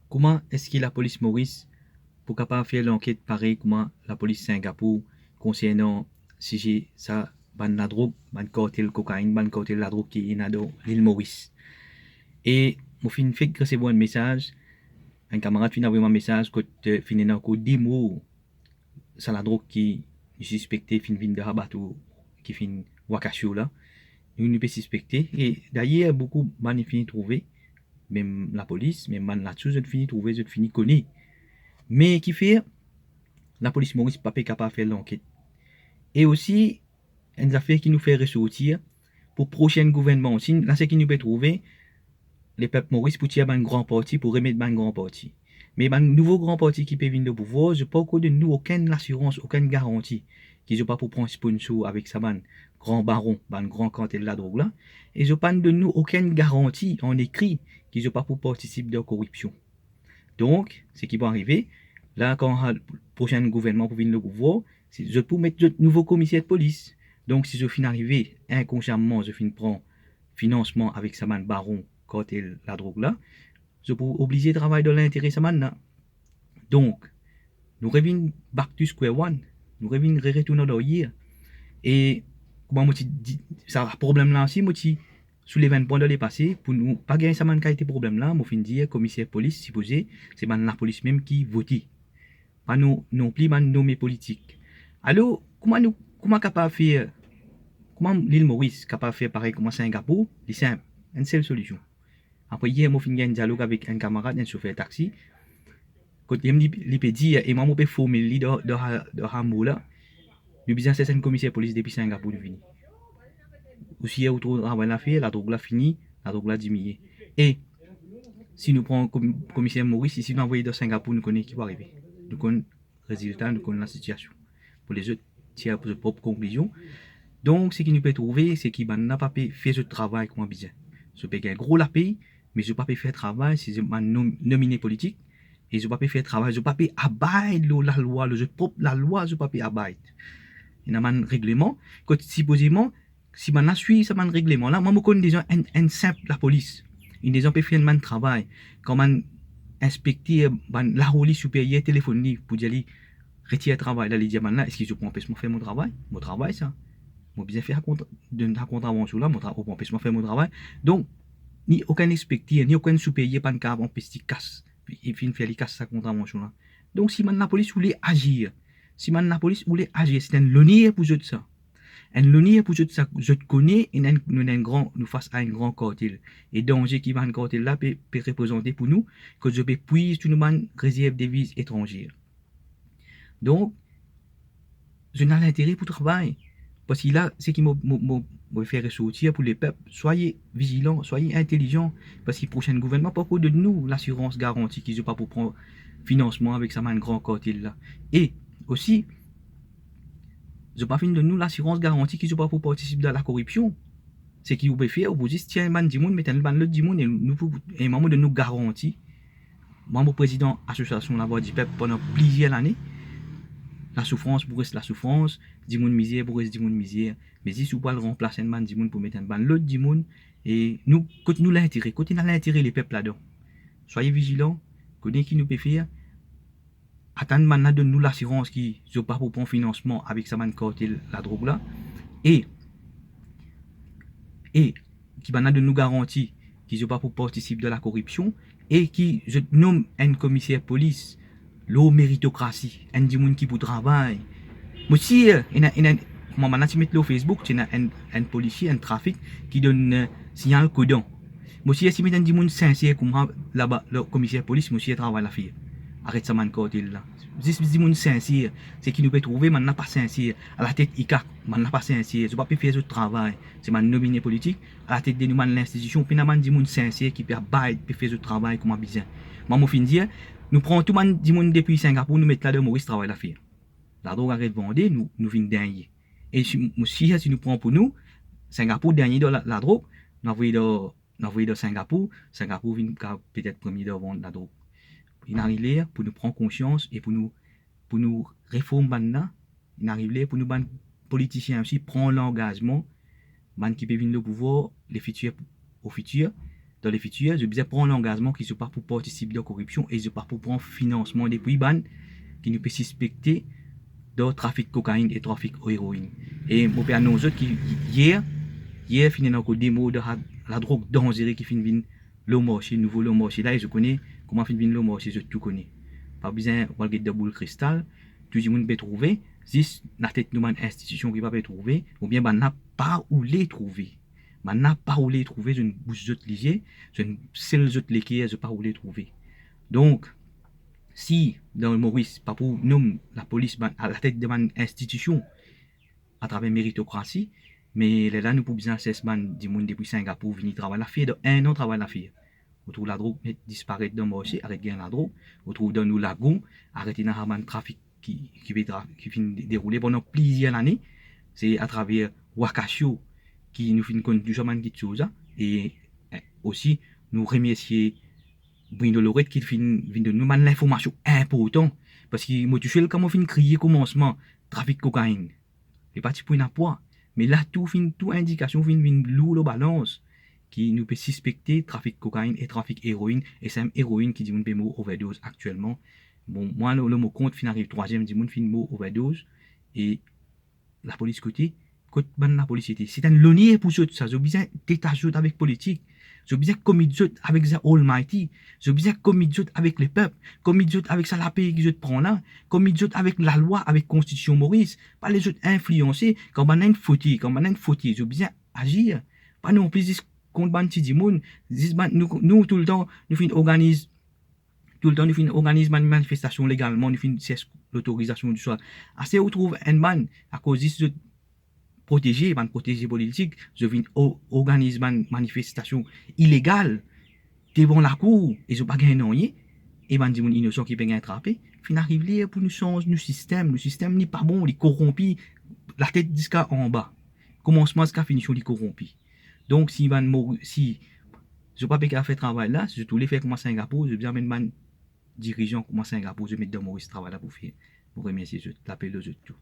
Comment est-ce que la police Maurice pour capable faire l'enquête pareil comment la police Singapour concernant si j'ai ça ban la drogue, ban cartel cocaïne, ban cartel la drogue qui est dans l'île Maurice. Et mon fin fait recevoir un message, un camarade fin envoyer un message que fin dans ko 10 mots ça la drogue qui suspecté fin vin de Habatou qui fin Wakasio là. Nous peut suspecter et d'ailleurs beaucoup ban fini trouvé même la police, même ban là-dessus, je fini trouver, je fini connaître. Mais qui fait la police Maurice pas capable de faire l'enquête. Et aussi, une affaire qui nous fait ressortir pour prochain gouvernement aussi, là c'est qui nous peut trouver les peuples Maurice pour tirer un grand parti, pour remettre un grand parti. Mais un nouveau grand parti qui peut venir de pouvoir, je pas de nous aucune assurance, aucune garantie qu'ils n'ont pas pour prendre sponsor avec ça, ban grand baron, ban grand cantel de la drogue là. Et je pas de nous aucune garantie en écrit qu'ils n'ont pas pour participer de la corruption. Donc, ce qui va arriver, là, quand le prochain gouvernement pour venir le pouvoir, je peux mettre de nouveaux commissaires de police. Donc, si je finis arriver inconsciemment, je finis prendre financement avec Saman Baron, quand il la drogue là, je peux obliger de travailler dans l'intérêt Saman là. Donc, nous revenons back to square one. Nous revenons retourner dans hier. Et, comment moi, ça problème là aussi, moi, sous les 20 points de les passer, pour nous pas gagner ça man qualité problème là, moi fin dire commissaire police supposé, c'est man la police même qui vote. Pas nous non plus man nommé politique. Alors, comment capable faire comment l'île Maurice capable faire pareil comme Singapour, c'est simple, une seule solution. Après hier moi fin un dialogue avec un camarade un chauffeur taxi. Quand il me dit et moi peux former lui de Hambourg là. Le business c'est un commissaire police depuis Singapour de venir. Aussi autour avant la faire, la drogue là fini, la drogue là diminué. Et si nous prenons comme commissaire Maurice, si nous envoyons de Singapour, nous connaissons qui va arriver. Nous connaissons le résultat, nous connaissons la situation. Pour les autres, tirer pour ses propres conclusions. Donc, ce qui nous peut trouver, c'est qu'il n'a pas fait ce travail comme besoin. Je peux gagner gros la paye, mais je ne peux pas faire travail si je suis nominé politique. Et je ne peux pas faire travail, je ne peux pas abailler la loi, la loi, je ne peux pas abailler. Il y a un règlement, que supposément, si on suit ce règlement là, moi je connais déjà un simple la police. Ils des gens peuvent faire un travail, comme un inspecter la police supérieure téléphonique pour dire retirer le travail là, les diamants là, est-ce qu'ils ont empêché de faire mon travail ça. Moi bien faire de la contravention là, mon empêche de faire mon travail. Donc ni aucun inspecteur, ni aucun supérieur pas de cas empêcher casse, il finit faire les casses sa contravention là. Donc si la police voulait agir, si la police voulait agir, c'est un l'honneur pour eux de ça. Un l'honneur pour eux de ça, je te connais, et nous face à un grand cartel. Et danger qui va un cartel là peut représenter pour nous que je peux puiser une man réserve des devises étrangères. Donc, je n'ai l'intérêt pour travailler. Parce que là, ce qui me fait ressortir pour les peuples, soyez vigilants, soyez intelligents, parce que le prochain gouvernement, pas de nous, l'assurance garantie qu'ils n'ont pas pour prendre financement avec ça, un grand cartel là. Et aussi, je pas fini de nous l'assurance garantie qu'ils n'ont pas pour participer dans la corruption. C'est qui vous peut faire, vous dites, tiens, man, dimoun, mettez le ban le dimoun, et maman de nous garantit, moi, mon président association la voix du peuple pendant plusieurs années, la souffrance pour rester la souffrance, dimoun misère pour rester dimoun misère. Mais si vous pouvez remplacer un man dimoun pour mettre un ban l'autre dimoun, et nous, côté nous l'intérêt, côté nous l'intérêt les peuples là-dedans. Soyez vigilants, côté qui nous peut faire, attendre maintenant de nous l'assurance qui ne pas pour prendre financement avec sa man cartel la drogue là, et qui maintenant de nous garantit qu'ils n'ont pas pour participer de la corruption, et qui je nomme un commissaire police, l'eau méritocratie, un dimoun qui pour travail. Moi aussi, moi maintenant tu mets le Facebook, tu as un policier, un trafic qui donne signal codon. Moi aussi, si tu as un dimoun sincère comme là-bas, le commissaire police, moi aussi travaille la fille. Arrête ça man cartel là. Si dis mon sincère, c'est qui nous peut trouver, man n'a pas sincère. À la tête ICA, man n'a pas sincère. Je pas pu faire ce travail. C'est man nominé politique. À la tête de nous man l'institution, puis man dit mon sincère qui peut bailler, peut faire ce travail comme besoin. Moi mon fin dire, nous prenons tout man dit mon depuis Singapour, nous mettons là de Maurice travail la fille. La drogue arrête de vendre, nous venons dernier. Et si nous prenons pour nous, Singapour dernier de la drogue, nous envoyé de Singapour, Singapour vient peut-être premier de vendre la drogue. Il arrive là pour nous prendre conscience et pour nous réformer maintenant. Il arrive là pour nous politiciens aussi prendre l'engagement, man qui peut venir au pouvoir, les futurs au futur, dans les futurs, je bien prendre l'engagement qui se pas pour participer à la corruption et je pas pour prendre financement des prix ban qui nous peut suspecter de trafic de cocaïne et trafic d'héroïne. Et mon père nous autres qui hier fini dans le démo de la drogue dangereuse qui finit le marché, nouveau le marché là, et je connais comment finit le marché, je tout connais. Pas besoin de de boule cristal, tout le monde peut trouver, si la tête de une institution qui va pas trouver, ou bien n'a pas où les trouver. N'a pas où les trouver, je ne bouge de lié, je ne sais les autres lesquels, je pas où les trouver. Donc, si dans le Maurice, pas pour nous, la police à la tête de une institution à travers méritocratie, mais là, nous pouvons bien assessment du monde depuis Singapour, venir travailler la fille, de un an travailler la fille. On trouve la drogue disparaître dans le marché, arrêter la drogue. On trouve dans nos lagons, arrêter le trafic qui finit dérouler pendant plusieurs années. C'est à travers Wakasho qui nous fait conduire jamais de choses. Et aussi, nous remercier Bruno Lorette qui vient de nous donner l'information importante. Parce que moi, tu sais, comment on finit crier commencement, trafic de cocaïne. C'est pas pour une poids. Mais là, tout indication fin lourd la balance qui nous peut suspecter trafic de cocaïne et trafic héroïne. Et c'est même héroïne qui dit qu'on peut mourir overdose actuellement. Bon, moi, le mot compte fin arrive troisième, dit qu'on fin mourir overdose. Et la police côté la police était. C'est un lonier pour ça. J'ai besoin détacher avec politique. J'ai besoin commettre avec the Almighty. J'ai besoin commettre avec les peuples. Commettre avec ça la paix que je prends là. Commettre avec la loi, avec la Constitution Maurice. Pas les autres influencer. Quand on a une faute, j'ai besoin agir. Pas non plus contre Banti Dimoun. Nous, tout le temps, nous organisons. Tout le temps, nous organisons une manifestation légalement. Nous faisons l'autorisation du soir. Assez, on trouve un man à cause de protéger politique, je viens organiser une manifestation illégale devant la cour et je pas gagné rien et ben dit mon innocent qui peut être attrapé fin arrive pour nous changer le système n'est pas bon, il est corrompu, la tête jusqu'à en bas, commencement jusqu'à finition il est corrompu. Donc si je pas faire faire travail là, je tous les faire comme Singapour, je bien mettre dirigeant comme Singapour, je mettre dans Maurice travail là pour faire pour remercier je l'appelle les autres.